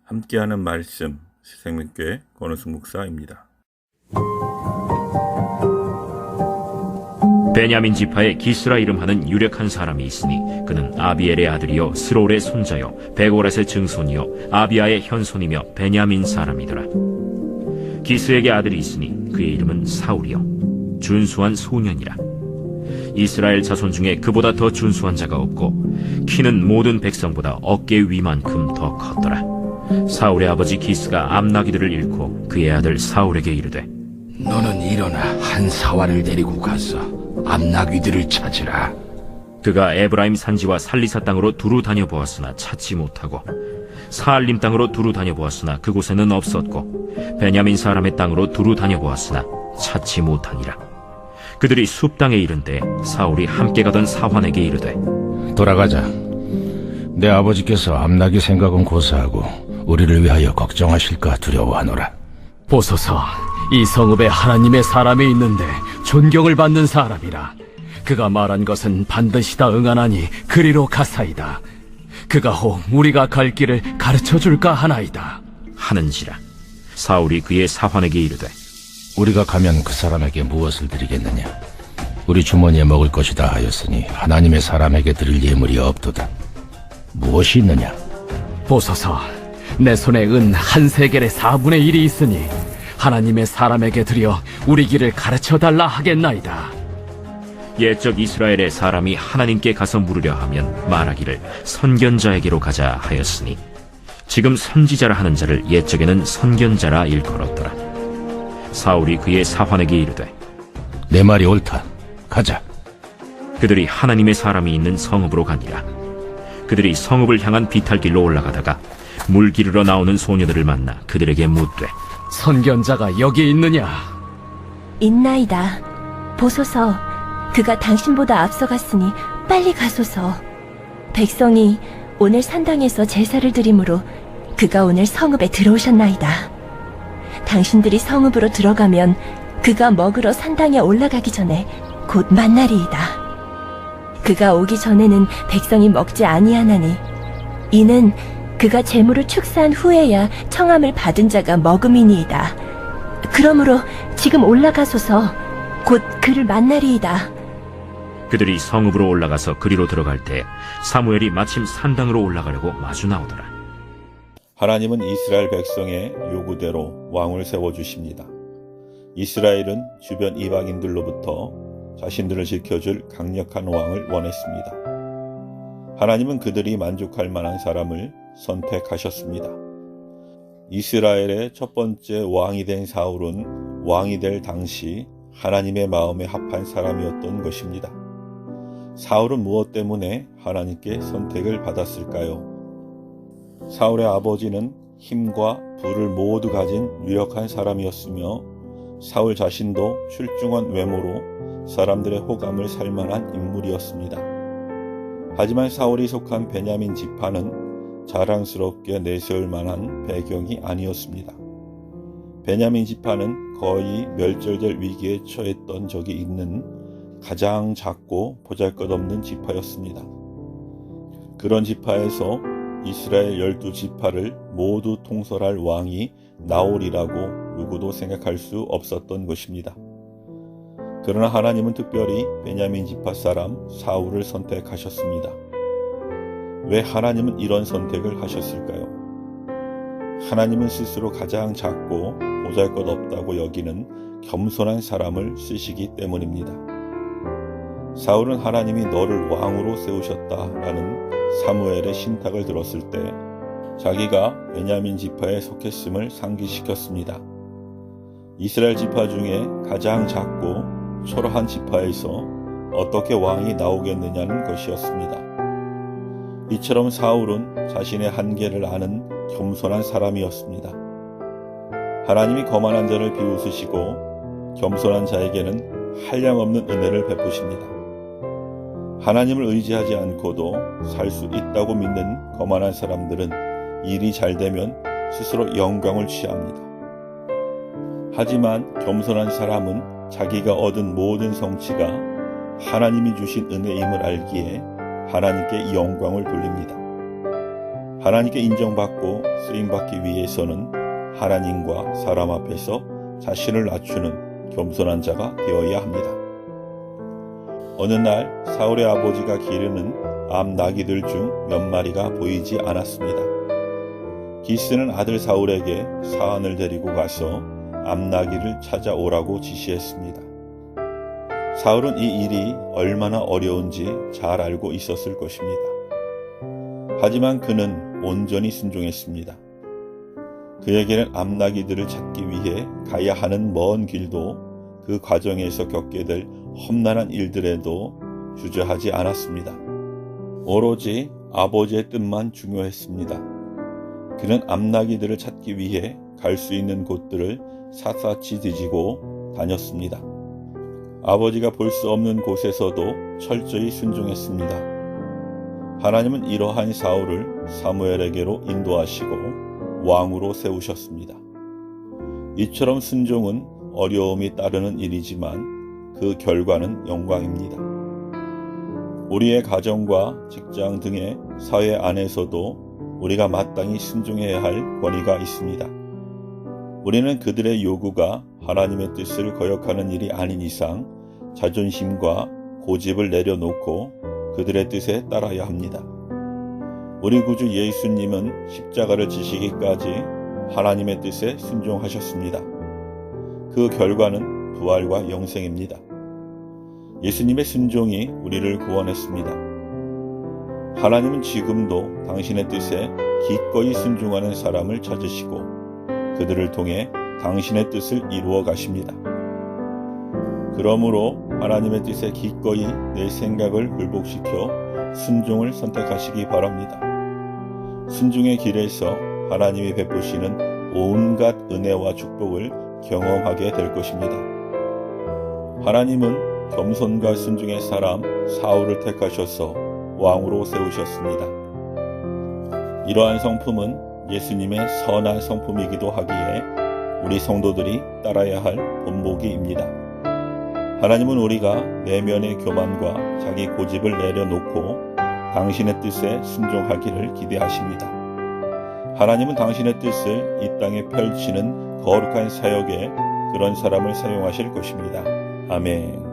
함께하는 말씀 새생명교회 권우승 목사입니다. 베냐민 지파에 기스라 이름하는 유력한 사람이 있으니 그는 아비엘의 아들이요 스롤의 손자요 베고렛의 증손이요 아비아의 현손이며 베냐민 사람이더라. 기스에게 아들이 있으니 그의 이름은 사울이요 준수한 소년이라. 이스라엘 자손 중에 그보다 더 준수한 자가 없고 키는 모든 백성보다 어깨 위만큼 더 컸더라. 사울의 아버지 기스가 암나기들을 잃고 그의 아들 사울에게 이르되, 너는 일어나 한 사활을 데리고 가서 암나귀들을 찾으라. 그가 에브라임 산지와 살리사 땅으로 두루 다녀보았으나 찾지 못하고 사알림 땅으로 두루 다녀보았으나 그곳에는 없었고 베냐민 사람의 땅으로 두루 다녀보았으나 찾지 못하니라. 그들이 숲 땅에 이른데 사울이 함께 가던 사환에게 이르되, 돌아가자. 내 아버지께서 암나귀 생각은 고사하고 우리를 위하여 걱정하실까 두려워하노라. 보소서, 이 성읍에 하나님의 사람이 있는데 존경을 받는 사람이라. 그가 말한 것은 반드시 다 응하나니 그리로 가사이다. 그가 혹 우리가 갈 길을 가르쳐줄까 하나이다 하는지라. 사울이 그의 사환에게 이르되, 우리가 가면 그 사람에게 무엇을 드리겠느냐? 우리 주머니에 먹을 것이다 하였으니 하나님의 사람에게 드릴 예물이 없도다. 무엇이 있느냐? 보소서, 내 손에 은 한 세겔의 4분의 1이 있으니 하나님의 사람에게 드려 우리 길을 가르쳐달라 하겠나이다. 옛적 이스라엘의 사람이 하나님께 가서 물으려 하면 말하기를 선견자에게로 가자 하였으니 지금 선지자라 하는 자를 옛적에는 선견자라 일컬었더라. 사울이 그의 사환에게 이르되, 내 말이 옳다. 가자. 그들이 하나님의 사람이 있는 성읍으로 가니라. 그들이 성읍을 향한 비탈길로 올라가다가 물 기르러 나오는 소녀들을 만나 그들에게 묻되, 선견자가 여기 있느냐? 있나이다. 보소서, 그가 당신보다 앞서갔으니 빨리 가소서. 백성이 오늘 산당에서 제사를 드리므로 그가 오늘 성읍에 들어오셨나이다. 당신들이 성읍으로 들어가면 그가 먹으러 산당에 올라가기 전에 곧 만나리이다. 그가 오기 전에는 백성이 먹지 아니하나니 이는 그가 재물을 축사한 후에야 청함을 받은 자가 먹음이니이다. 그러므로 지금 올라가소서. 곧 그를 만나리이다. 그들이 성읍으로 올라가서 그리로 들어갈 때 사무엘이 마침 산당으로 올라가려고 마주 나오더라. 하나님은 이스라엘 백성의 요구대로 왕을 세워주십니다. 이스라엘은 주변 이방인들로부터 자신들을 지켜줄 강력한 왕을 원했습니다. 하나님은 그들이 만족할 만한 사람을 선택하셨습니다. 이스라엘의 첫 번째 왕이 된 사울은 왕이 될 당시 하나님의 마음에 합한 사람이었던 것입니다. 사울은 무엇 때문에 하나님께 선택을 받았을까요? 사울의 아버지는 힘과 부를 모두 가진 유력한 사람이었으며 사울 자신도 출중한 외모로 사람들의 호감을 살 만한 인물이었습니다. 하지만 사울이 속한 베냐민 지파는 자랑스럽게 내세울 만한 배경이 아니었습니다. 베냐민 지파는 거의 멸절될 위기에 처했던 적이 있는 가장 작고 보잘것없는 지파였습니다. 그런 지파에서 이스라엘 12지파를 모두 통솔할 왕이 나오리라고 누구도 생각할 수 없었던 것입니다. 그러나 하나님은 특별히 베냐민 지파 사람 사울을 선택하셨습니다. 왜 하나님은 이런 선택을 하셨을까요? 하나님은 스스로 가장 작고 보잘것없다고 여기는 겸손한 사람을 쓰시기 때문입니다. 사울은 하나님이 너를 왕으로 세우셨다라는 사무엘의 신탁을 들었을 때 자기가 베냐민 지파에 속했음을 상기시켰습니다. 이스라엘 지파 중에 가장 작고 초라한 지파에서 어떻게 왕이 나오겠느냐는 것이었습니다. 이처럼 사울은 자신의 한계를 아는 겸손한 사람이었습니다. 하나님이 거만한 자를 비웃으시고 겸손한 자에게는 한량없는 은혜를 베푸십니다. 하나님을 의지하지 않고도 살 수 있다고 믿는 거만한 사람들은 일이 잘 되면 스스로 영광을 취합니다. 하지만 겸손한 사람은 자기가 얻은 모든 성취가 하나님이 주신 은혜임을 알기에 하나님께 영광을 돌립니다. 하나님께 인정받고 쓰임받기 위해서는 하나님과 사람 앞에서 자신을 낮추는 겸손한 자가 되어야 합니다. 어느 날 사울의 아버지가 기르는 암 나귀들 중 몇 마리가 보이지 않았습니다. 기스는 아들 사울에게 사안을 데리고 가서 암 나귀를 찾아오라고 지시했습니다. 사울은 이 일이 얼마나 어려운지 잘 알고 있었을 것입니다. 하지만 그는 온전히 순종했습니다. 그에게는 암 나귀들을 찾기 위해 가야 하는 먼 길도 그 과정에서 겪게 될 험난한 일들에도 주저하지 않았습니다. 오로지 아버지의 뜻만 중요했습니다. 그는 암 나귀들을 찾기 위해 갈 수 있는 곳들을 샅샅이 뒤지고 다녔습니다. 아버지가 볼 수 없는 곳에서도 철저히 순종했습니다. 하나님은 이러한 사울을 사무엘에게로 인도하시고 왕으로 세우셨습니다. 이처럼 순종은 어려움이 따르는 일이지만 그 결과는 영광입니다. 우리의 가정과 직장 등의 사회 안에서도 우리가 마땅히 순종해야 할 권위가 있습니다. 우리는 그들의 요구가 하나님의 뜻을 거역하는 일이 아닌 이상 자존심과 고집을 내려놓고 그들의 뜻에 따라야 합니다. 우리 구주 예수님은 십자가를 지시기까지 하나님의 뜻에 순종하셨습니다. 그 결과는 부활과 영생입니다. 예수님의 순종이 우리를 구원했습니다. 하나님은 지금도 당신의 뜻에 기꺼이 순종하는 사람을 찾으시고 그들을 통해 당신의 뜻을 이루어 가십니다. 그러므로 하나님의 뜻에 기꺼이 내 생각을 굴복시켜 순종을 선택하시기 바랍니다. 순종의 길에서 하나님이 베푸시는 온갖 은혜와 축복을 경험하게 될 것입니다. 하나님은 겸손과 순종의 사람 사울을 택하셔서 왕으로 세우셨습니다. 이러한 성품은 예수님의 선한 성품이기도 하기에 우리 성도들이 따라야 할 본보기입니다. 하나님은 우리가 내면의 교만과 자기 고집을 내려놓고 당신의 뜻에 순종하기를 기대하십니다. 하나님은 당신의 뜻을 이 땅에 펼치는 거룩한 사역에 그런 사람을 사용하실 것입니다. 아멘.